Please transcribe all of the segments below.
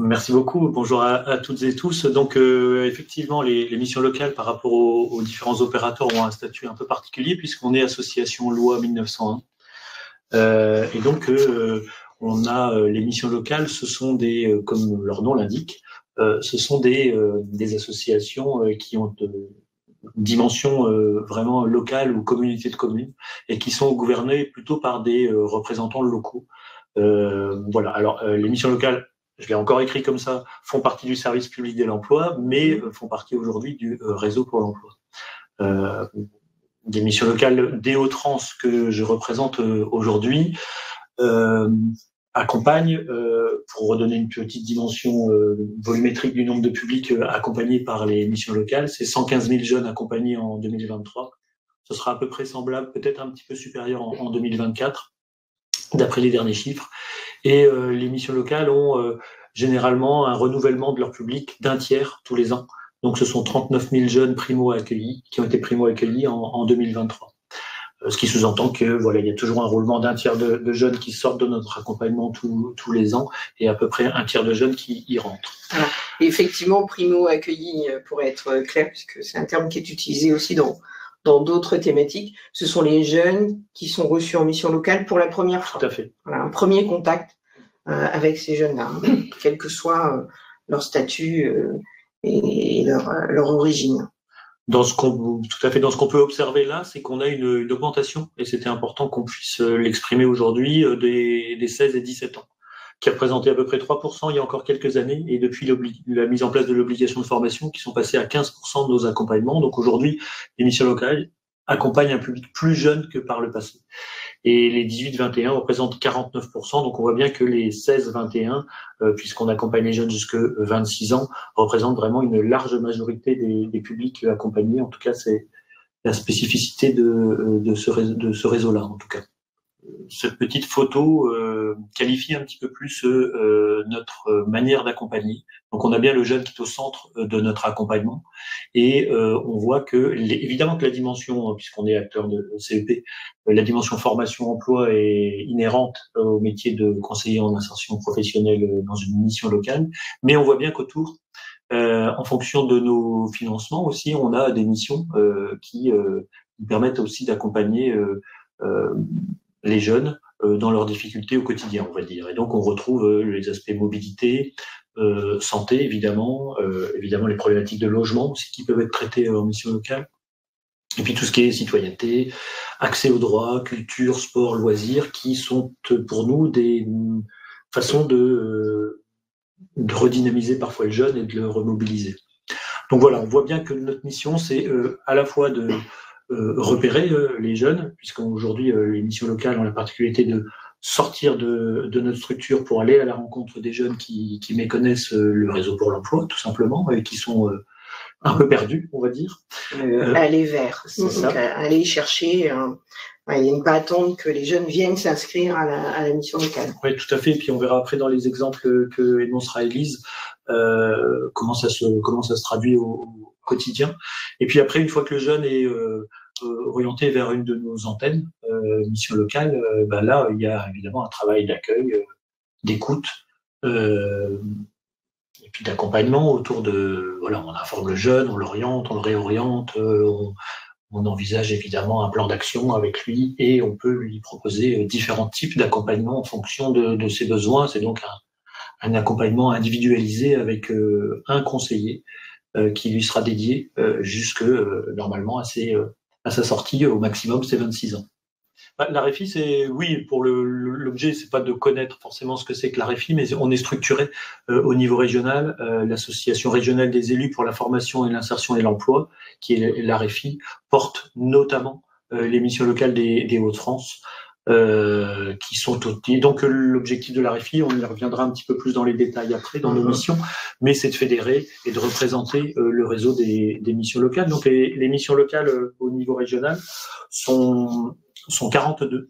Merci beaucoup. Bonjour à toutes et tous. Donc, effectivement, les missions locales par rapport aux différents opérateurs ont un statut un peu particulier puisqu'on est association loi 1901. Et donc, on a les missions locales. Ce sont comme leur nom l'indique, ce sont des associations qui ont une dimension vraiment locale ou communauté de communes et qui sont gouvernées plutôt par des représentants locaux. Voilà. Alors, les missions locales, je l'ai encore écrit comme ça, font partie du service public de l'emploi, mais font partie aujourd'hui du réseau pour l'emploi. Des missions locales des Hauts-de-France que je représente aujourd'hui accompagnent, pour redonner une petite dimension volumétrique du nombre de publics accompagnés par les missions locales, c'est 115 000 jeunes accompagnés en 2023. Ce sera à peu près semblable, peut-être un petit peu supérieur en 2024, d'après les derniers chiffres. Et les missions locales ont généralement un renouvellement de leur public d'un tiers tous les ans. Donc ce sont 39 000 jeunes primo-accueillis qui ont été primo-accueillis en 2023. Ce qui sous-entend que voilà, il y a toujours un roulement d'un tiers de jeunes qui sortent de notre accompagnement tous les ans et à peu près un tiers de jeunes qui y rentrent. Alors, effectivement, primo-accueillis, pour être clair, puisque c'est un terme qui est utilisé aussi dans d'autres thématiques, ce sont les jeunes qui sont reçus en mission locale pour la première fois. Tout à fait. Voilà, un premier contact avec ces jeunes-là, quel que soit leur statut et leur origine. Tout à fait, dans ce qu'on peut observer là, c'est qu'on a une augmentation, et c'était important qu'on puisse l'exprimer aujourd'hui, des 16 et 17 ans, qui représentait à peu près 3% il y a encore quelques années, et depuis la mise en place de l'obligation de formation, qui sont passés à 15% de nos accompagnements. Donc aujourd'hui, les missions locales accompagnent un public plus jeune que par le passé. Et les 18-21 représentent 49%, donc on voit bien que les 16-21, puisqu'on accompagne les jeunes jusque 26 ans, représentent vraiment une large majorité des publics accompagnés. En tout cas, c'est la spécificité de ce réseau-là, en tout cas. Cette petite photo qualifie un petit peu plus notre manière d'accompagner. Donc on a bien le jeune qui est au centre de notre accompagnement et on voit que évidemment que la dimension, puisqu'on est acteur de CEP, la dimension formation-emploi est inhérente au métier de conseiller en insertion professionnelle dans une mission locale, mais on voit bien qu'autour, en fonction de nos financements aussi, on a des missions qui permettent aussi d'accompagner les jeunes dans leurs difficultés au quotidien, on va dire. Et donc, on retrouve les aspects mobilité, santé, évidemment les problématiques de logement aussi qui peuvent être traitées en mission locale. Et puis tout ce qui est citoyenneté, accès aux droits, culture, sport, loisirs, qui sont pour nous des façons de redynamiser parfois le jeune et de le remobiliser. Donc voilà, on voit bien que notre mission, c'est à la fois de repérer les jeunes, puisqu'aujourd'hui les missions locales ont la particularité de sortir de notre structure pour aller à la rencontre des jeunes qui méconnaissent le réseau pour l'emploi, tout simplement, et qui sont un peu perdus, on va dire. Aller vers, donc aller chercher, et ne pas attendre que les jeunes viennent s'inscrire à la mission locale. Oui, tout à fait. Et puis on verra après dans les exemples que énoncera Élise comment ça se traduit au quotidien. Et puis après, une fois que le jeune est orienté vers une de nos antennes mission locale, là il y a évidemment un travail d'accueil, d'écoute et puis d'accompagnement autour de voilà, on informe le jeune, on l'oriente, on le réoriente, on envisage évidemment un plan d'action avec lui et on peut lui proposer différents types d'accompagnement en fonction de ses besoins. C'est donc un accompagnement individualisé avec un conseiller qui lui sera dédié jusque normalement à sa sortie, au maximum c'est 26 ans. La REFI, c'est oui, pour l'objet, c'est pas de connaître forcément ce que c'est que la REFI, mais on est structuré au niveau régional. L'association régionale des élus pour la formation et l'insertion et l'emploi, qui est la REFI, porte notamment les missions locales des Hauts-de-France, qui sont outils. Donc l'objectif de la REFI, on y reviendra un petit peu plus dans les détails après dans nos missions, mais c'est de fédérer et de représenter le réseau des missions locales. Donc les missions locales au niveau régional sont 42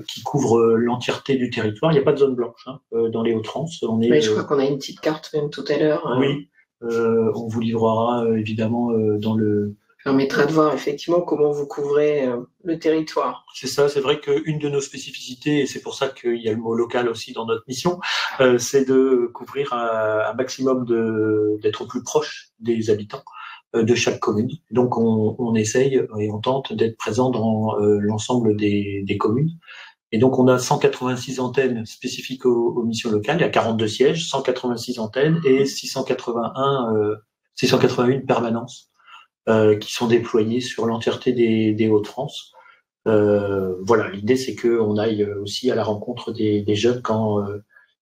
qui couvrent l'entièreté du territoire. Il n'y a pas de zone blanche dans les Hauts-de-France. Mais je crois qu'on a une petite carte même tout à l'heure. Oui, on vous livrera évidemment dans le Permettra de voir effectivement comment vous couvrez le territoire. C'est ça, c'est vrai qu'une de nos spécificités, et c'est pour ça qu'il y a le mot local aussi dans notre mission, c'est de couvrir un maximum d'être plus proche des habitants de chaque commune. Donc on essaye et on tente d'être présent dans l'ensemble des communes. Et donc on a 186 antennes spécifiques aux missions locales, il y a 42 sièges, 186 antennes et 681 permanences. Qui sont déployés sur l'entièreté des Hauts-de-France. Voilà, l'idée c'est qu'on aille aussi à la rencontre des jeunes quand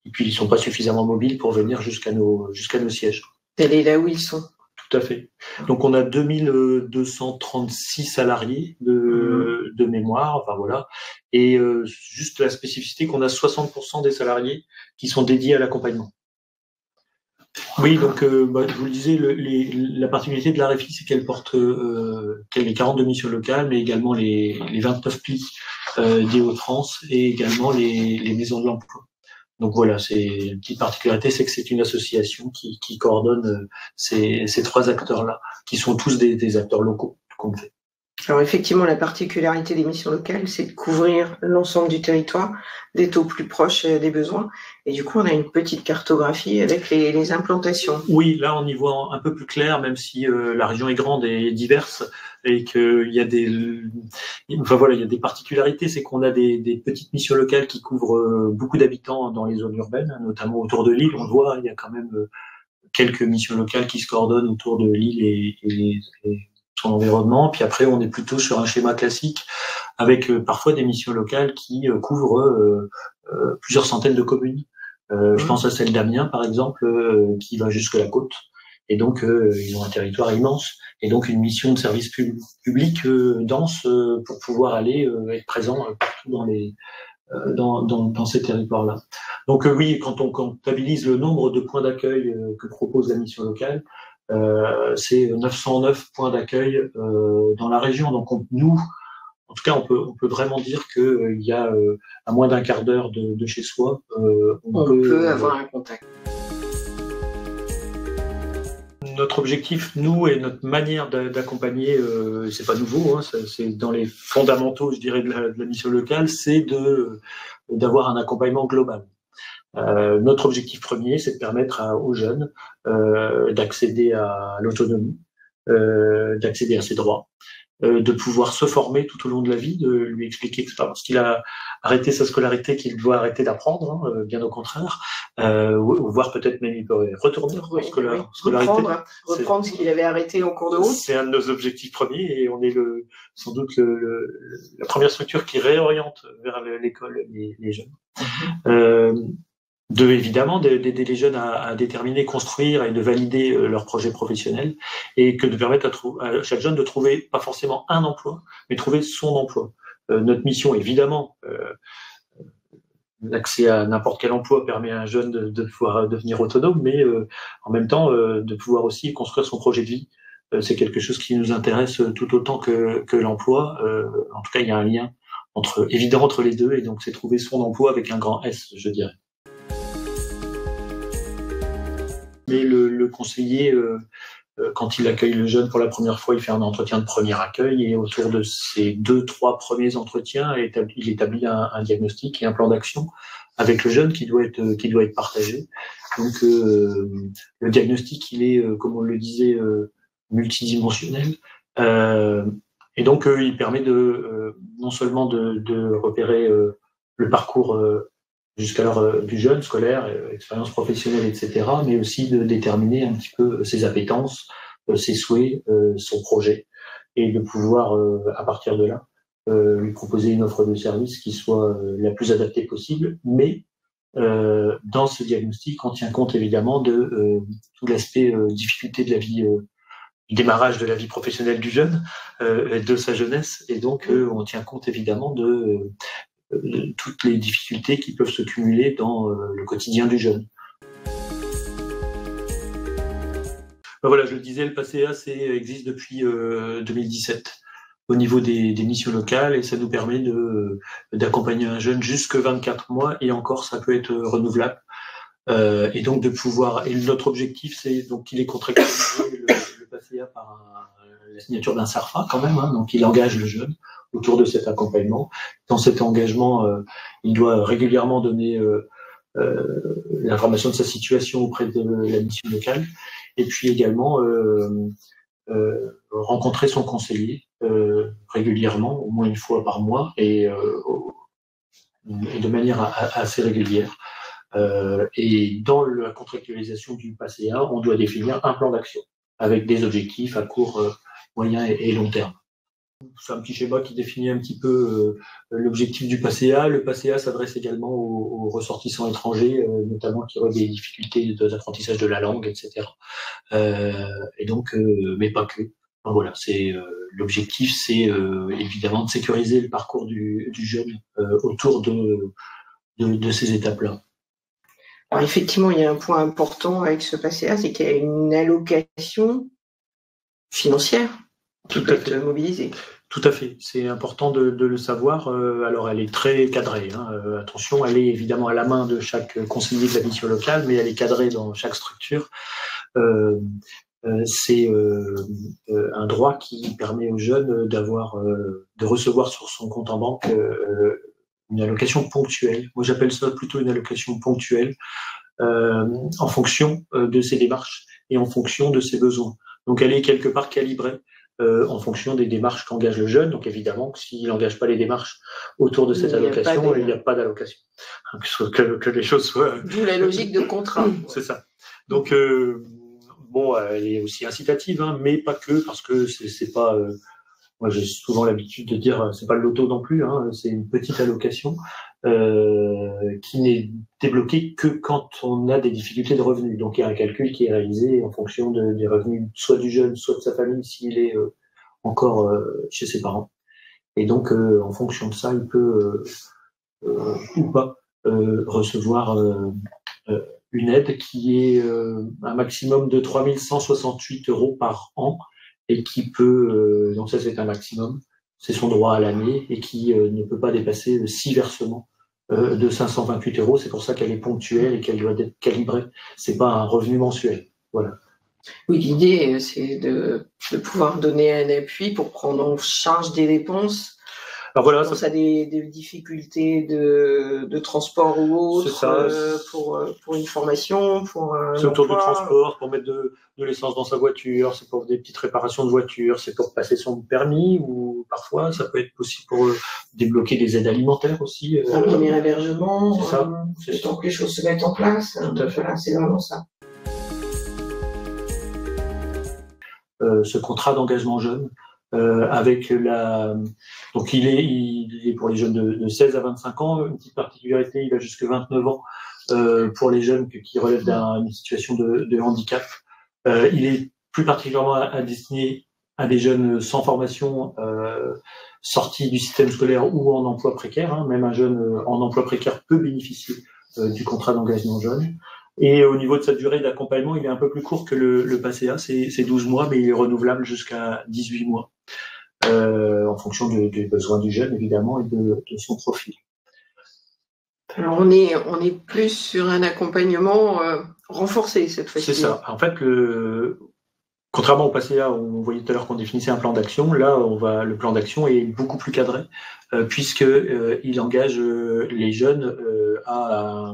et puis ils sont pas suffisamment mobiles pour venir jusqu'à nos sièges. D'aller là où ils sont. Tout à fait. Donc on a 2236 salariés de mémoire, enfin voilà, et juste la spécificité qu'on a 60% des salariés qui sont dédiés à l'accompagnement. Oui, donc je vous le disais, la particularité de la RFI, c'est qu'elle porte les 42 missions locales, mais également les 29 PLI des Hauts-de-France et également les maisons de l'emploi. Donc voilà, c'est une petite particularité, c'est que c'est une association qui coordonne ces trois acteurs-là, qui sont tous des acteurs locaux qu'on fait. Alors effectivement, la particularité des missions locales, c'est de couvrir l'ensemble du territoire, d'être au plus proche des besoins. Et du coup, on a une petite cartographie avec les implantations. Oui, là, on y voit un peu plus clair, même si la région est grande et diverse, et qu'il y a il y a des particularités. C'est qu'on a des petites missions locales qui couvrent beaucoup d'habitants dans les zones urbaines, notamment autour de Lille. On le voit, il y a quand même quelques missions locales qui se coordonnent autour de Lille et son environnement. Puis après, on est plutôt sur un schéma classique avec parfois des missions locales qui couvrent plusieurs centaines de communes. Je pense à celle d'Amiens, par exemple, qui va jusque la côte. Et donc, ils ont un territoire immense. Et donc, une mission de service public dense pour pouvoir aller être présent partout dans ces territoires-là. Donc oui, quand on comptabilise le nombre de points d'accueil que propose la mission locale, c'est 909 points d'accueil dans la région. Donc nous, en tout cas, on peut vraiment dire qu'il y a à moins d'un quart d'heure de chez soi, on peut avoir un contact. Notre objectif, nous, et notre manière d'accompagner, c'est pas nouveau, hein, c'est dans les fondamentaux, je dirais, de la mission locale, c'est d'avoir un accompagnement global. Notre objectif premier, c'est de permettre aux jeunes d'accéder à l'autonomie, d'accéder à ses droits, de pouvoir se former tout au long de la vie, de lui expliquer que c'est pas parce qu'il a arrêté sa scolarité qu'il doit arrêter d'apprendre, hein, bien au contraire, voire peut-être même il peut retourner en scolarité. Reprendre ce qu'il avait arrêté en cours de route. C'est un de nos objectifs premiers et on est sans doute la première structure qui réoriente vers l'école les jeunes. Évidemment d'aider les jeunes à déterminer, construire et de valider leur projet professionnel et que de permettre à chaque jeune de trouver pas forcément un emploi, mais trouver son emploi. Notre mission, évidemment, l'accès à n'importe quel emploi permet à un jeune de pouvoir devenir autonome, mais en même temps de pouvoir aussi construire son projet de vie. C'est quelque chose qui nous intéresse tout autant que l'emploi. En tout cas, il y a un lien évident entre les deux et donc c'est trouver son emploi avec un grand S, je dirais. Mais le conseiller, quand il accueille le jeune pour la première fois, il fait un entretien de premier accueil et autour de ces 2-3 premiers entretiens, il établit un diagnostic et un plan d'action avec le jeune qui doit être partagé. Donc le diagnostic, il est, comme on le disait, multidimensionnel. Et donc il permet non seulement de repérer le parcours jusqu'alors du jeune, scolaire, expérience professionnelle, etc., mais aussi de déterminer un petit peu ses appétences, ses souhaits, son projet, et de pouvoir, à partir de là, lui proposer une offre de service qui soit la plus adaptée possible, mais dans ce diagnostic, on tient compte évidemment de tout l'aspect difficulté de la vie, du démarrage de la vie professionnelle du jeune, de sa jeunesse, et donc on tient compte évidemment de toutes les difficultés qui peuvent se cumuler dans le quotidien du jeune. Voilà, je le disais, le PACEA existe depuis 2017 au niveau des missions locales et ça nous permet d'accompagner un jeune jusque 24 mois et encore ça peut être renouvelable. Et donc de pouvoir, et notre objectif c'est donc qu'il est contractualisé le PACEA par la signature d'un SARFA quand même, hein, donc il engage le jeune autour de cet accompagnement. Dans cet engagement, il doit régulièrement donner l'information de sa situation auprès de la mission locale, et puis également rencontrer son conseiller régulièrement, au moins une fois par mois, et de manière assez régulière. Et dans la contractualisation du PACEA, on doit définir un plan d'action avec des objectifs à court, moyen et long terme. C'est un petit schéma qui définit un petit peu l'objectif du PACEA. Le PACEA s'adresse également aux ressortissants étrangers, notamment qui auraient des difficultés d'apprentissage de la langue, etc. Et donc, mais pas que. Donc voilà, c'est l'objectif, c'est évidemment de sécuriser le parcours du jeune autour de ces étapes-là. Alors effectivement, il y a un point important avec ce PACEA, c'est qu'il y a une allocation financière qui peut être mobilisée. Tout à fait, c'est important de le savoir. Alors elle est très cadrée, hein. Attention, elle est évidemment à la main de chaque conseiller de la mission locale, mais elle est cadrée dans chaque structure. C'est un droit qui permet aux jeunes de recevoir sur son compte en banque une allocation ponctuelle. Moi, j'appelle ça plutôt une allocation ponctuelle en fonction de ses démarches et en fonction de ses besoins. Donc, elle est quelque part calibrée en fonction des démarches qu'engage le jeune. Donc, évidemment, s'il n'engage pas les démarches autour de cette allocation, il n'y a pas d'allocation. Que les choses soient... D'où la logique de contrat. C'est ça. Donc, bon, elle est aussi incitative, hein, mais pas que, parce que c'est pas... moi, j'ai souvent l'habitude de dire, c'est pas le loto non plus, hein, c'est une petite allocation qui n'est débloquée que quand on a des difficultés de revenus. Donc, il y a un calcul qui est réalisé en fonction des revenus, soit du jeune, soit de sa famille, s'il est encore chez ses parents. Et donc, en fonction de ça, il peut ou pas recevoir une aide qui est un maximum de 3 168 € par an, et qui peut, donc ça c'est un maximum, c'est son droit à l'année, et qui ne peut pas dépasser 6 versements de 528 €. C'est pour ça qu'elle est ponctuelle et qu'elle doit être calibrée. C'est pas un revenu mensuel. Voilà. Oui, l'idée c'est de pouvoir donner un appui pour prendre en charge des dépenses. Alors voilà, ça a des difficultés de transport ou autre, pour une formation, pour c'est autour du transport, pour mettre de l'essence dans sa voiture, c'est pour des petites réparations de voiture, c'est pour passer son permis, ou parfois ça peut être possible pour débloquer des aides alimentaires aussi. Un premier hébergement, c'est tant que les choses se mettent en place. Voilà, c'est vraiment ça. Ce contrat d'engagement jeune, avec donc il est pour les jeunes de 16 à 25 ans. Une petite particularité, il va jusque 29 ans pour les jeunes qui relèvent d'une situation de handicap. Il est plus particulièrement destiné à des jeunes sans formation, sortis du système scolaire ou en emploi précaire, hein. Même un jeune en emploi précaire peut bénéficier du contrat d'engagement jeune. Et au niveau de sa durée d'accompagnement, il est un peu plus court que le PACEA, c'est 12 mois, mais il est renouvelable jusqu'à 18 mois, en fonction des besoins du jeune, évidemment, et de son profil. Alors on est plus sur un accompagnement renforcé cette fois-ci. C'est ça. En fait, contrairement au PACEA, on voyait tout à l'heure qu'on définissait un plan d'action. Là, le plan d'action est beaucoup plus cadré, puisque il engage les jeunes à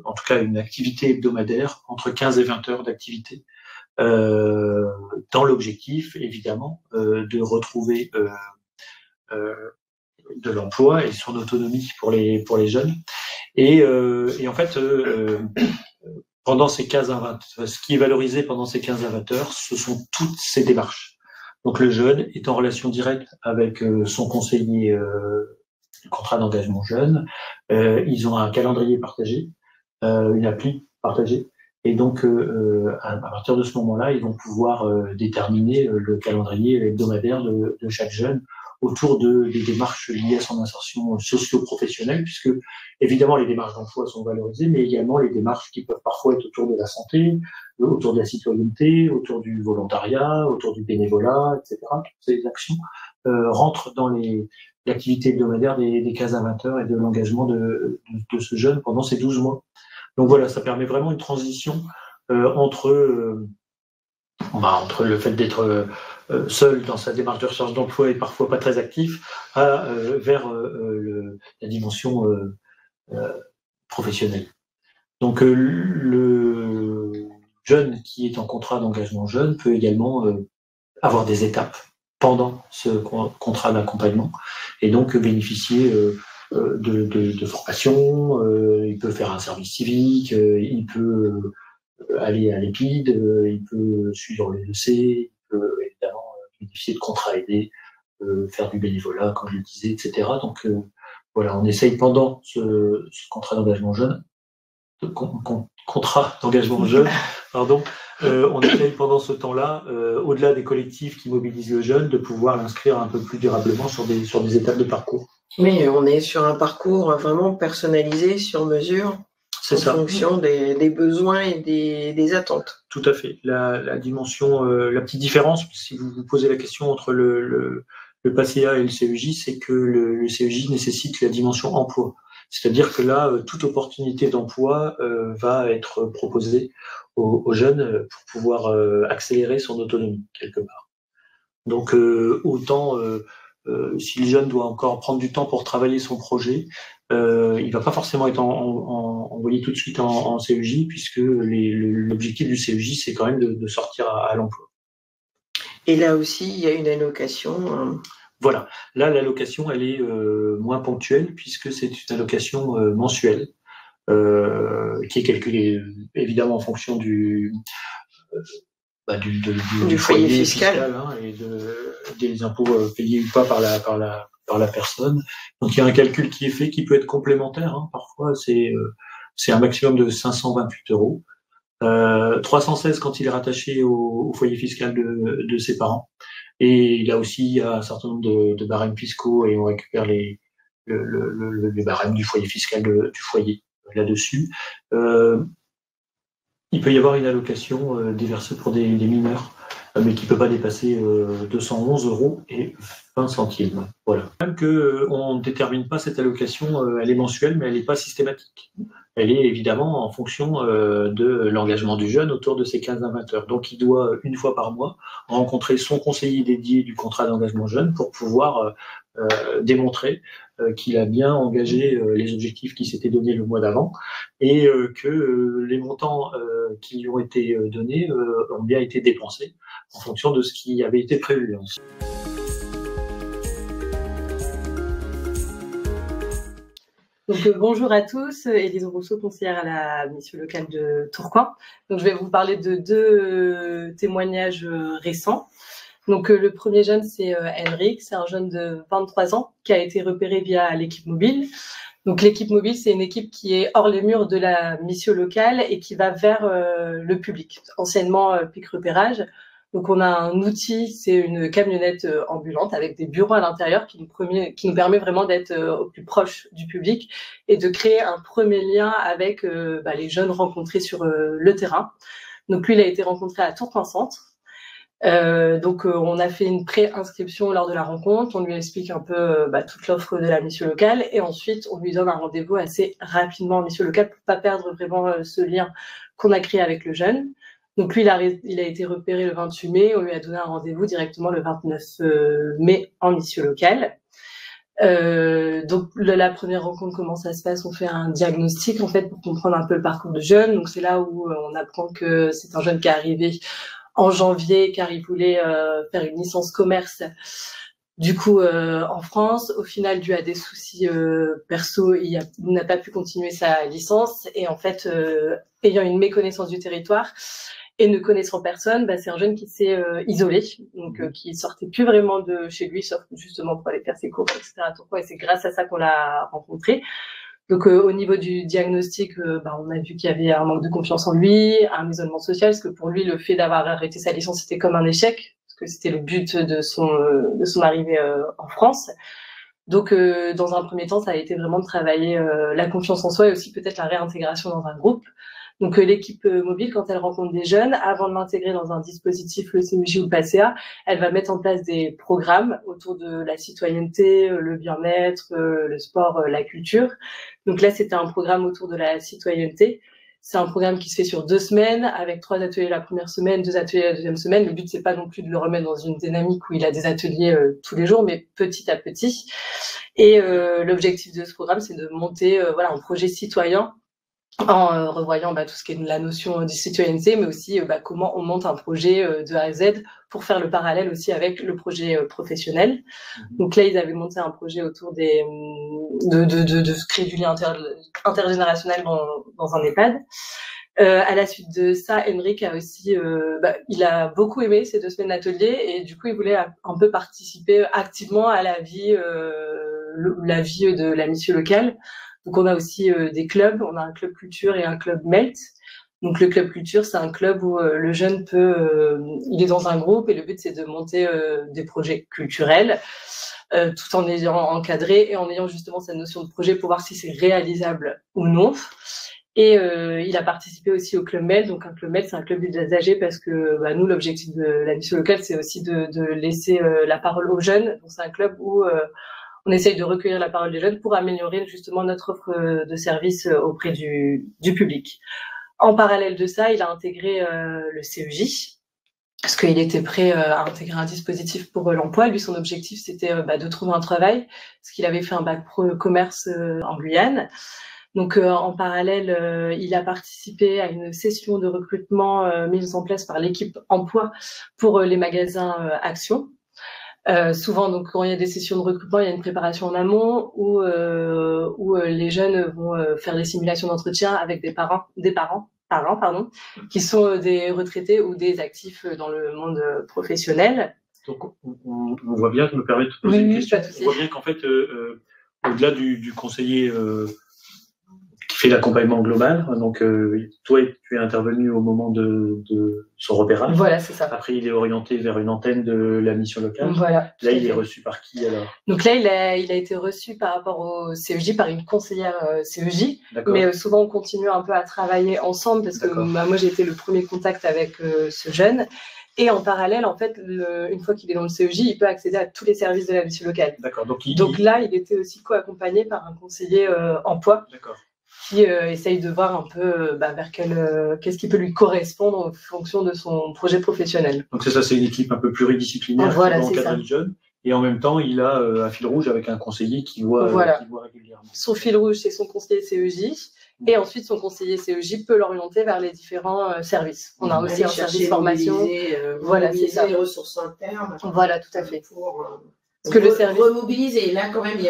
en tout cas une activité hebdomadaire, entre 15 et 20 heures d'activité, dans l'objectif, évidemment, de retrouver de l'emploi et son autonomie pour les jeunes. Et en fait, pendant ces 15 à 20, ce qui est valorisé pendant ces 15 à 20 heures, ce sont toutes ces démarches. Donc le jeune est en relation directe avec son conseiller contrat d'engagement jeune. Ils ont un calendrier partagé, une appli partagée, et donc à partir de ce moment-là, ils vont pouvoir déterminer le calendrier hebdomadaire de chaque jeune autour des démarches liées à son insertion socio-professionnelle, puisque évidemment les démarches d'emploi sont valorisées, mais également les démarches qui peuvent parfois être autour de la santé, autour de la citoyenneté, autour du volontariat, autour du bénévolat, etc. Toutes ces actions rentrent dans l'activité hebdomadaire des 15 à 20 heures et de l'engagement de ce jeune pendant ces 12 mois. Donc voilà, ça permet vraiment une transition entre entre le fait d'être seul dans sa démarche de recherche d'emploi et parfois pas très actif, vers la dimension professionnelle. Donc le jeune qui est en contrat d'engagement jeune peut également avoir des étapes pendant ce contrat d'accompagnement et donc bénéficier de formation, il peut faire un service civique, il peut aller à l'EPID, il peut suivre le EC, il peut évidemment bénéficier de contrats aidés, faire du bénévolat, comme je le disais, etc. Donc voilà, on essaye pendant ce contrat d'engagement jeune, contrat d'engagement jeune, pardon, on essaye pendant ce temps-là, au-delà des collectifs qui mobilisent le jeune, de pouvoir l'inscrire un peu plus durablement sur des étapes de parcours. Oui, on est sur un parcours vraiment personnalisé, sur mesure, en fonction des besoins et des attentes. Tout à fait. La dimension, la petite différence, si vous vous posez la question entre le PACEA et le CEJ, c'est que le CEJ nécessite la dimension emploi. C'est-à-dire que là, toute opportunité d'emploi va être proposée aux jeunes pour pouvoir accélérer son autonomie, quelque part. Donc, autant, si le jeune doit encore prendre du temps pour travailler son projet, il va pas forcément être envoyé tout de suite en CEJ, puisque l'objectif du CEJ, c'est quand même de sortir à l'emploi. Et là aussi, il y a une allocation. Voilà. Là, l'allocation, elle est moins ponctuelle, puisque c'est une allocation mensuelle, qui est calculée évidemment en fonction du foyer fiscal hein, et des impôts payés ou pas par la personne. Donc il y a un calcul qui est fait, qui peut être complémentaire. Hein. Parfois, c'est un maximum de 528 €. 316 quand il est rattaché au foyer fiscal de ses parents. Et là aussi, il y a un certain nombre de barèmes fiscaux et on récupère les barèmes du foyer fiscal du foyer là-dessus. Il peut y avoir une allocation déversée pour des mineurs, mais qui ne peut pas dépasser 211 € et 20 centimes. Voilà. Même qu'on ne détermine pas cette allocation, elle est mensuelle, mais elle n'est pas systématique. Elle est évidemment en fonction de l'engagement du jeune autour de ses 15 à 20 heures. Donc il doit, une fois par mois, rencontrer son conseiller dédié du contrat d'engagement jeune pour pouvoir démontrer qu'il a bien engagé les objectifs qui s'étaient donnés le mois d'avant et que les montants qui lui ont été donnés ont bien été dépensés en fonction de ce qui avait été prévu. Donc, bonjour à tous, Élise Rousseau, conseillère à la mission locale de Tourcoing. Donc, je vais vous parler de deux témoignages récents. Donc, le premier jeune, c'est Henrik, c'est un jeune de 23 ans qui a été repéré via l'équipe mobile. Donc, l'équipe mobile, c'est une équipe qui est hors les murs de la mission locale et qui va vers le public, anciennement pic repérage. Donc, on a un outil, c'est une camionnette ambulante avec des bureaux à l'intérieur qui nous permet vraiment d'être au plus proche du public et de créer un premier lien avec les jeunes rencontrés sur le terrain. Donc, lui, il a été rencontré à Tourcoing-Centre. Donc, on a fait une pré-inscription lors de la rencontre. On lui explique un peu toute l'offre de la mission locale et ensuite, on lui donne un rendez-vous assez rapidement en mission locale pour pas perdre vraiment ce lien qu'on a créé avec le jeune. Donc lui, il a été repéré le 28 mai. On lui a donné un rendez-vous directement le 29 mai en mission locale. Donc la première rencontre, comment ça se passe? On fait un diagnostic en fait pour comprendre un peu le parcours du jeune. Donc c'est là où on apprend que c'est un jeune qui est arrivé en janvier car il voulait faire une licence commerce. Du coup, en France, au final, dû à des soucis perso, il n'a pas pu continuer sa licence. Et en fait, ayant une méconnaissance du territoire et ne connaissant personne, c'est un jeune qui s'est isolé, donc qui sortait plus vraiment de chez lui, sauf justement pour aller faire ses cours, etc. Et c'est grâce à ça qu'on l'a rencontré. Donc au niveau du diagnostic, on a vu qu'il y avait un manque de confiance en lui, un isolement social, parce que pour lui, le fait d'avoir arrêté sa licence, c'était comme un échec, parce que c'était le but de son arrivée en France. Donc dans un premier temps, ça a été vraiment de travailler la confiance en soi et aussi peut-être la réintégration dans un groupe. Donc l'équipe mobile, quand elle rencontre des jeunes, avant de l'intégrer dans un dispositif, le CEJ ou le PACEA, elle va mettre en place des programmes autour de la citoyenneté, le bien-être, le sport, la culture. Donc là, c'était un programme autour de la citoyenneté. C'est un programme qui se fait sur 2 semaines, avec 3 ateliers la première semaine, 2 ateliers la deuxième semaine. Le but, c'est pas non plus de le remettre dans une dynamique où il a des ateliers tous les jours, mais petit à petit. Et l'objectif de ce programme, c'est de monter un projet citoyen en revoyant tout ce qui est la notion de citoyenneté, mais aussi comment on monte un projet de A à Z pour faire le parallèle aussi avec le projet professionnel. Donc là, ils avaient monté un projet autour de créer du lien intergénérationnel dans un EHPAD. À la suite de ça, Henrik a aussi, il a beaucoup aimé ces 2 semaines d'atelier et du coup, il voulait un peu participer activement à la vie de la mission locale. Donc on a aussi des clubs, on a un club culture et un club MELT. Donc le club culture, c'est un club où le jeune il est dans un groupe et le but c'est de monter des projets culturels tout en ayant encadré et en ayant justement cette notion de projet pour voir si c'est réalisable ou non. Et il a participé aussi au club MELT. Donc un club MELT, c'est un club usagé parce que nous, l'objectif de la mission locale, c'est aussi de laisser la parole aux jeunes. Donc c'est un club où on essaye de recueillir la parole des jeunes pour améliorer justement notre offre de services auprès du public. En parallèle de ça, il a intégré le CEJ parce qu'il était prêt à intégrer un dispositif pour l'emploi. Lui, son objectif, c'était de trouver un travail parce qu'il avait fait un bac pro commerce en Guyane. Donc en parallèle, il a participé à une session de recrutement mise en place par l'équipe emploi pour les magasins Action. Souvent, donc, quand il y a des sessions de recrutement, il y a une préparation en amont où les jeunes vont faire des simulations d'entretien avec des parents, qui sont des retraités ou des actifs dans le monde professionnel. Donc, on voit bien, je me permets de te poser une question. On voit bien qu'en fait, au-delà du conseiller qui fait l'accompagnement global. Donc, toi, tu es intervenu au moment de son repérage. Voilà, c'est ça. Après, il est orienté vers une antenne de la mission locale. Voilà. Là, il est reçu par qui alors? Donc là, il a été reçu par rapport au CEJ par une conseillère CEJ. Mais souvent, on continue un peu à travailler ensemble parce que moi, j'ai été le premier contact avec ce jeune. Et en parallèle, en fait, une fois qu'il est dans le CEJ, il peut accéder à tous les services de la mission locale. D'accord. Donc là, il était aussi co-accompagné par un conseiller emploi. D'accord. Qui essaye de voir un peu vers qu'est-ce qui peut lui correspondre en fonction de son projet professionnel. Donc c'est ça, c'est une équipe un peu pluridisciplinaire qui va encadrer le jeune. Et en même temps, il a un fil rouge avec un conseiller qui voit régulièrement. Son fil rouge, c'est son conseiller CEJ. Et ensuite, son conseiller CEJ peut l'orienter vers les différents services. On a aussi un service formation. Voilà, c'est ça. Les ressources internes. Voilà, tout à fait. Parce que le service remobiliser, là quand même,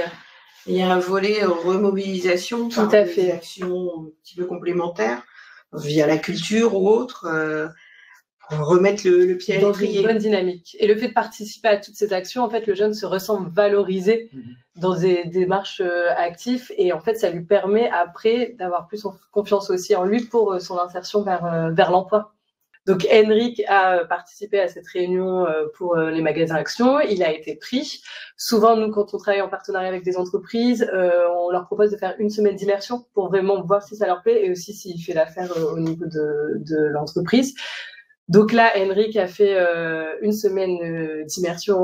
il y a un volet remobilisation, tout à fait, des actions un petit peu complémentaires via la culture ou autre, pour remettre le pied à l'étrier. Dans une bonne dynamique. Et le fait de participer à toutes ces actions, en fait, le jeune se ressent valorisé dans des démarches actives et en fait, ça lui permet après d'avoir plus confiance aussi en lui pour son insertion vers l'emploi. Donc, Henrik a participé à cette réunion pour les magasins Action. Il a été pris. Souvent, nous, quand on travaille en partenariat avec des entreprises, on leur propose de faire une semaine d'immersion pour vraiment voir si ça leur plaît et aussi s'il fait l'affaire au niveau de l'entreprise. Donc là, Henrik a fait une semaine d'immersion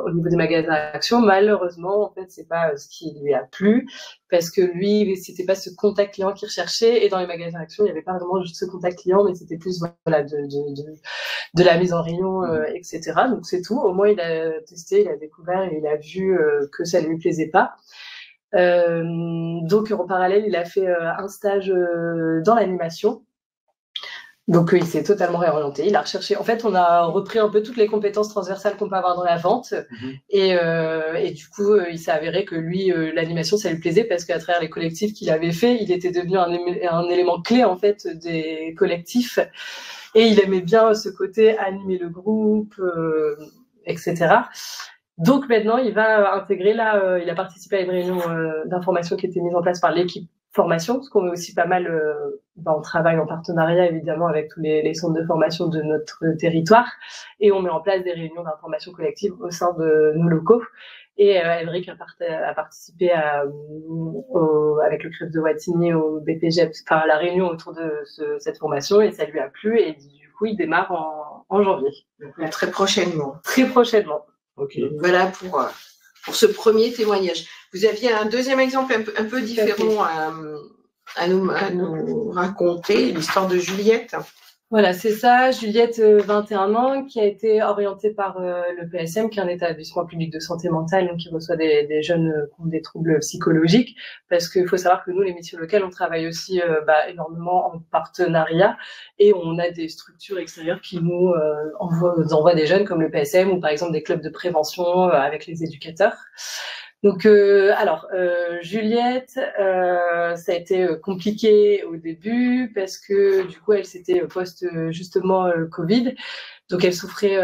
au niveau des magasins Action. Malheureusement, en fait, c'est pas ce qui lui a plu parce que lui, c'était pas ce contact client qu'il recherchait. Et dans les magasins Action, il n'y avait pas vraiment juste ce contact client, mais c'était plus de la mise en rayon, etc. Donc c'est tout. Au moins, il a testé, il a découvert et il a vu que ça ne lui plaisait pas. Donc en parallèle, il a fait un stage dans l'animation. Donc il s'est totalement réorienté, il a recherché. En fait, on a repris un peu toutes les compétences transversales qu'on peut avoir dans la vente, et du coup, il s'est avéré que lui, l'animation, ça lui plaisait parce qu'à travers les collectifs qu'il avait fait, il était devenu un élément clé en fait des collectifs, et il aimait bien ce côté animer le groupe, etc. Donc maintenant, il va intégrer il a participé à une réunion d'information qui était mise en place par l'équipe formation, parce qu'on est aussi pas mal, on travaille en partenariat évidemment avec tous les centres de formation de notre territoire, et on met en place des réunions d'information collective au sein de nos locaux. Et Henrik a participé avec le CREF de Wattignies au BPG, enfin à la réunion autour de cette formation, et ça lui a plu, et du coup il démarre en janvier. Donc, très prochainement. Très prochainement. Okay. Voilà pour ce premier témoignage. Vous aviez un deuxième exemple un peu différent à nous raconter l'histoire de Juliette. Voilà, c'est ça. Juliette, 21 ans, qui a été orientée par le PSM, qui est un établissement public de santé mentale, donc qui reçoit des jeunes qui ont des troubles psychologiques. Parce qu'il faut savoir que nous, les missions locales, on travaille aussi énormément en partenariat, et on a des structures extérieures qui nous envoient des jeunes comme le PSM, ou par exemple des clubs de prévention avec les éducateurs. Donc, Juliette, ça a été compliqué au début parce que du coup, elle s'était post justement Covid, donc elle souffrait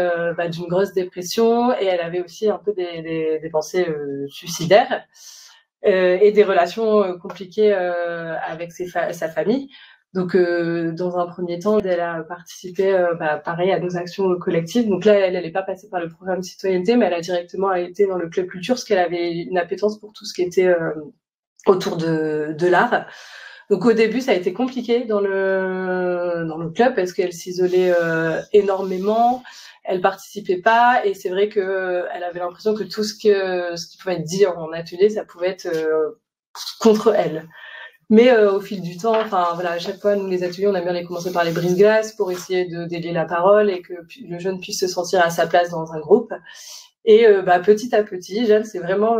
d'une grosse dépression et elle avait aussi un peu des pensées suicidaires et des relations compliquées avec sa famille. Donc, dans un premier temps, elle a participé, pareil, à nos actions collectives. Donc là, elle n'est pas passée par le programme citoyenneté, mais elle a directement été dans le club culture, parce qu'elle avait une appétence pour tout ce qui était autour de l'art. Donc au début, ça a été compliqué dans le club parce qu'elle s'isolait énormément. Elle participait pas, et c'est vrai que elle avait l'impression que tout ce qui pouvait être dit en atelier, ça pouvait être contre elle. Mais au fil du temps, à chaque fois, nous, les ateliers, on a bien commencé par les brise-glaces pour essayer de délier la parole et que le jeune puisse se sentir à sa place dans un groupe. Et petit à petit, Jeanne s'est vraiment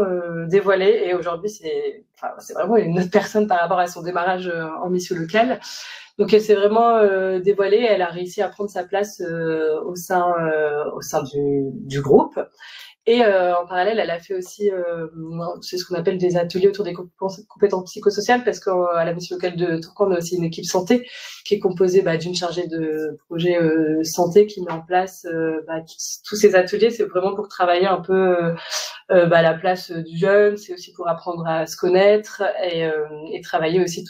dévoilée, et aujourd'hui, c'est vraiment une autre personne par rapport à son démarrage en mission locale. Donc, elle s'est vraiment dévoilée, elle a réussi à prendre sa place au sein du groupe. Et en parallèle, elle a fait aussi, c'est ce qu'on appelle des ateliers autour des compétences psychosociales, parce qu'à la mission locale de Tourcoing, on a aussi une équipe santé qui est composée d'une chargée de projet santé qui met en place tous ces ateliers. C'est vraiment pour travailler un peu la place du jeune, c'est aussi pour apprendre à se connaître et travailler aussi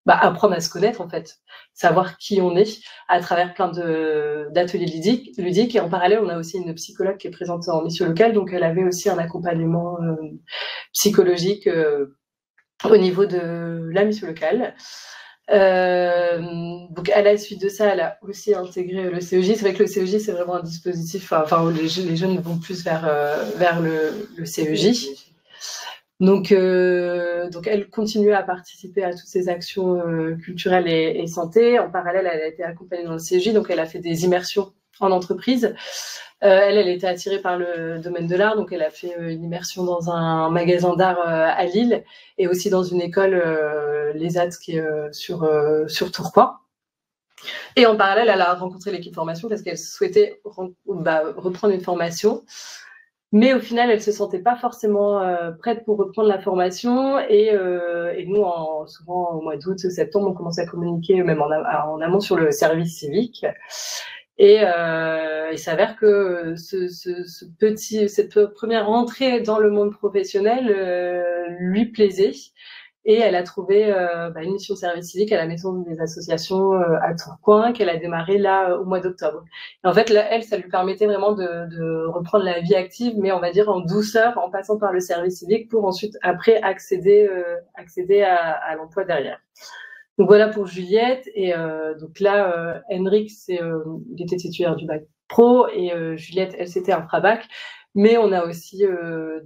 apprendre à se connaître, en fait, savoir qui on est à travers plein d'ateliers ludiques. Et en parallèle, on a aussi une psychologue qui est présente en mission locale, donc elle avait aussi un accompagnement psychologique au niveau de la mission locale. Donc à la suite de ça, elle a aussi intégré le CEJ. C'est vrai que le CEJ, c'est vraiment un dispositif où les jeunes vont plus vers le CEJ. Donc elle continue à participer à toutes ces actions culturelles et santé. En parallèle, elle a été accompagnée dans le CEJ, donc elle a fait des immersions en entreprise. Elle était attirée par le domaine de l'art, donc elle a fait une immersion dans un magasin d'art à Lille et aussi dans une école, l'ESAT, qui est sur Tourcoing. Et en parallèle, elle a rencontré l'équipe formation parce qu'elle souhaitait reprendre une formation. Mais au final, elle se sentait pas forcément prête pour reprendre la formation. Et nous, souvent au mois d'août, septembre, on commençait à communiquer même en amont sur le service civique. Et il s'avère que cette première entrée dans le monde professionnel lui plaisait. Et elle a trouvé une mission de service civique à la Maison des associations à Tourcoing, qu'elle a démarré là au mois d'octobre. Et en fait, là, elle, ça lui permettait vraiment de reprendre la vie active, mais on va dire en douceur, en passant par le service civique pour ensuite, après, accéder à l'emploi derrière. Donc voilà pour Juliette. Et donc là, Henrik, il était titulaire du bac pro, et Juliette, elle, c'était un infra-bac. Mais on a aussi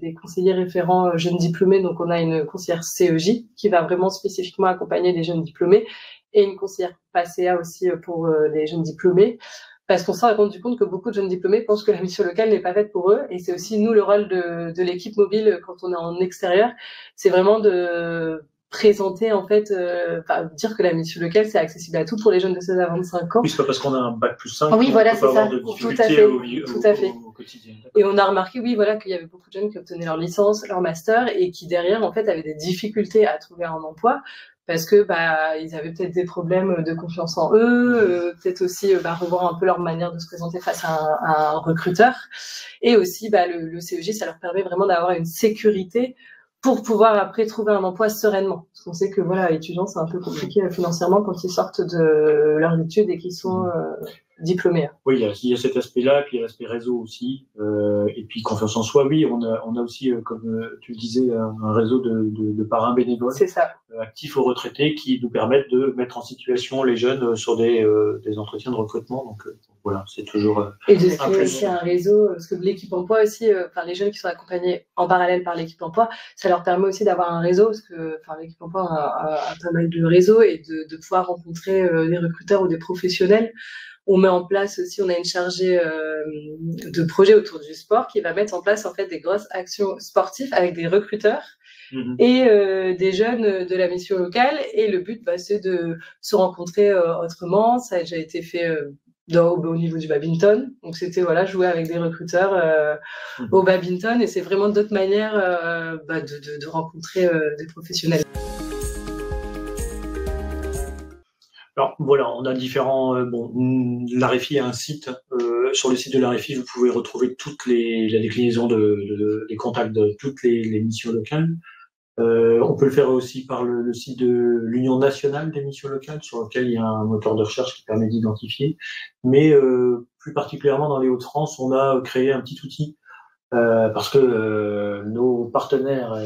des conseillers référents jeunes diplômés. Donc, on a une conseillère CEJ qui va vraiment spécifiquement accompagner les jeunes diplômés, et une conseillère PACA aussi pour les jeunes diplômés. Parce qu'on s'est rendu compte que beaucoup de jeunes diplômés pensent que la mission locale n'est pas faite pour eux. Et c'est aussi, nous, le rôle de l'équipe mobile quand on est en extérieur. C'est vraiment de présenter, en fait, dire que la mission locale, c'est accessible à tout pour les jeunes de 16 à 25 ans. Oui, c'est pas parce qu'on a un bac plus 5 oui, voilà, qu'on peut avoir de difficultés au quotidien. Et on a remarqué, qu'il y avait beaucoup de jeunes qui obtenaient leur licence, leur master, et qui derrière, en fait, avaient des difficultés à trouver un emploi, parce que ils avaient peut-être des problèmes de confiance en eux, peut-être aussi revoir un peu leur manière de se présenter face à un recruteur. Et aussi, le CEJ, ça leur permet vraiment d'avoir une sécurité pour pouvoir après trouver un emploi sereinement. Parce qu'on sait que étudiants, c'est un peu compliqué financièrement quand ils sortent de leurs études et qu'ils sont diplômés. Oui, il y a cet aspect-là, puis il y a l'aspect réseau aussi. Et puis confiance en soi, oui, on a aussi, comme tu le disais, un réseau de parrains bénévoles actifs aux retraités qui nous permettent de mettre en situation les jeunes sur des entretiens de recrutement. Donc voilà, c'est toujours et de créer aussi un réseau, parce que l'équipe emploi aussi, les jeunes qui sont accompagnés en parallèle par l'équipe emploi, ça leur permet aussi d'avoir un réseau, parce que l'équipe emploi a pas mal de réseaux, et de pouvoir rencontrer des recruteurs ou des professionnels. On met en place aussi, on a une chargée de projet autour du sport qui va mettre en place en fait des grosses actions sportives avec des recruteurs et des jeunes de la mission locale. Et le but, c'est de se rencontrer autrement. Ça a déjà été fait au niveau du badminton. Donc c'était jouer avec des recruteurs au badminton, et c'est vraiment d'autres manières de rencontrer des professionnels. Alors voilà, on a différents. L'AREFI a un site. Sur le site de l'AREFI, vous pouvez retrouver la déclinaison des contacts de toutes les missions locales. On peut le faire aussi par le site de l'Union nationale des missions locales, sur lequel il y a un moteur de recherche qui permet d'identifier. Mais plus particulièrement dans les Hauts-de-France, on a créé un petit outil parce que nos partenaires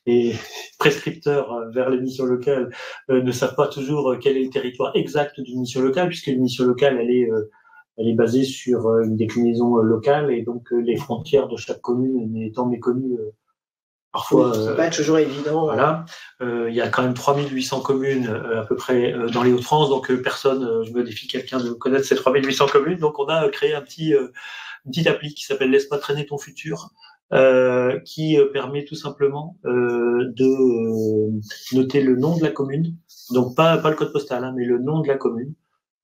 et prescripteurs vers les missions locales ne savent pas toujours quel est le territoire exact d'une mission locale, puisque une mission locale, elle est basée sur une déclinaison locale, et donc les frontières de chaque commune étant méconnues parfois. C'est pas toujours évident. Voilà. Il y a quand même 3800 communes à peu près dans les Hauts-de-France, donc je me défie quelqu'un de connaître ces 3800 communes. Donc on a créé une petite appli qui s'appelle Laisse-moi traîner ton futur, qui permet tout simplement de noter le nom de la commune, donc pas le code postal, mais le nom de la commune,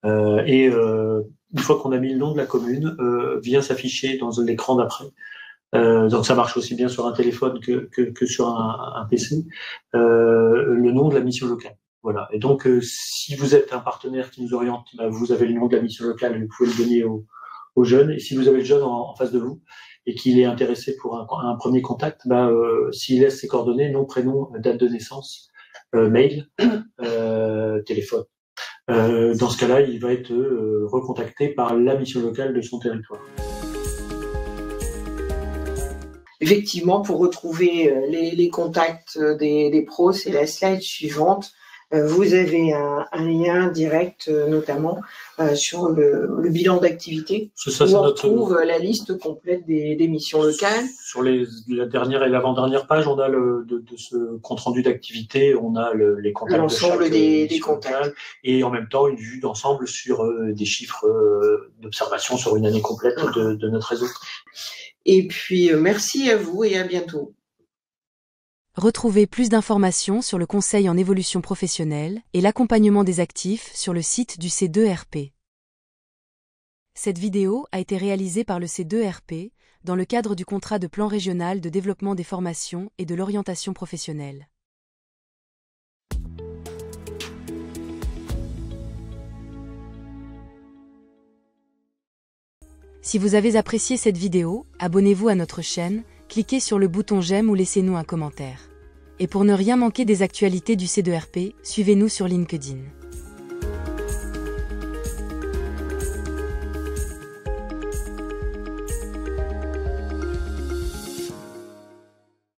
et une fois qu'on a mis le nom de la commune, vient s'afficher dans l'écran d'après. Donc ça marche aussi bien sur un téléphone que sur un PC, le nom de la mission locale. Voilà. Et donc si vous êtes un partenaire qui nous oriente, vous avez le nom de la mission locale, vous pouvez le donner aux jeunes. Et si vous avez le jeune en face de vous et qu'il est intéressé pour un premier contact, s'il laisse ses coordonnées, nom, prénom, date de naissance, mail, téléphone. Dans ce cas-là, il va être recontacté par la mission locale de son territoire. Effectivement, pour retrouver les contacts des pros, c'est la slide suivante. Vous avez un lien direct, notamment sur le bilan d'activité, où on retrouve la liste complète des missions locales. Sur la dernière et l'avant-dernière page, on a de ce compte-rendu d'activité, on a les contacts, l'ensemble des contacts, et en même temps une vue d'ensemble sur des chiffres d'observation sur une année complète de notre réseau. Et puis, merci à vous et à bientôt. Retrouvez plus d'informations sur le conseil en évolution professionnelle et l'accompagnement des actifs sur le site du C2RP. Cette vidéo a été réalisée par le C2RP dans le cadre du contrat de plan régional de développement des formations et de l'orientation professionnelle. Si vous avez apprécié cette vidéo, abonnez-vous à notre chaîne, cliquez sur le bouton j'aime ou laissez-nous un commentaire. Et pour ne rien manquer des actualités du C2RP, suivez-nous sur LinkedIn.